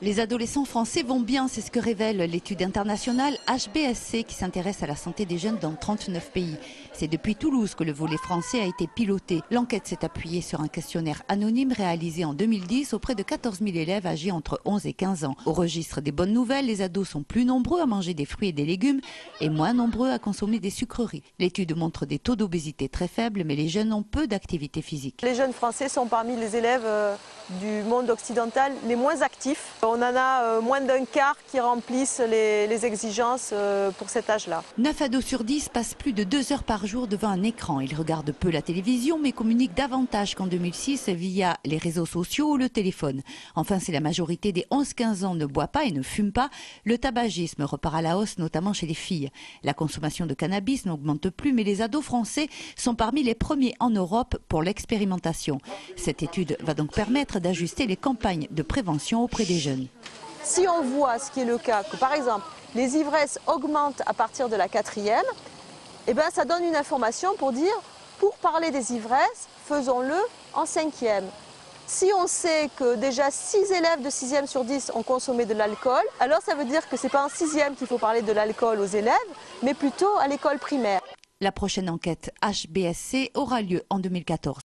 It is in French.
Les adolescents français vont bien, c'est ce que révèle l'étude internationale HBSC qui s'intéresse à la santé des jeunes dans 39 pays. C'est depuis Toulouse que le volet français a été piloté. L'enquête s'est appuyée sur un questionnaire anonyme réalisé en 2010 auprès de 14 000 élèves âgés entre 11 et 15 ans. Au registre des bonnes nouvelles, les ados sont plus nombreux à manger des fruits et des légumes et moins nombreux à consommer des sucreries. L'étude montre des taux d'obésité très faibles, mais les jeunes ont peu d'activité physique. Les jeunes français sont parmi les élèves du monde occidental les moins actifs. On en a moins d'un quart qui remplissent les exigences pour cet âge-là. 9 ados sur 10 passent plus de 2 heures par jour devant un écran. Ils regardent peu la télévision mais communiquent davantage qu'en 2006 via les réseaux sociaux ou le téléphone. Enfin, si la majorité des 11-15 ans ne boit pas et ne fume pas, le tabagisme repart à la hausse, notamment chez les filles. La consommation de cannabis n'augmente plus, mais les ados français sont parmi les premiers en Europe pour l'expérimentation. Cette étude va donc permettre d'ajuster les campagnes de prévention auprès des jeunes. Si on voit, ce qui est le cas, que par exemple les ivresses augmentent à partir de la 4e, eh ben, ça donne une information pour dire, pour parler des ivresses, faisons-le en 5e. Si on sait que déjà 6 élèves de 6e sur 10 ont consommé de l'alcool, alors ça veut dire que ce n'est pas en 6e qu'il faut parler de l'alcool aux élèves, mais plutôt à l'école primaire. La prochaine enquête HBSC aura lieu en 2014.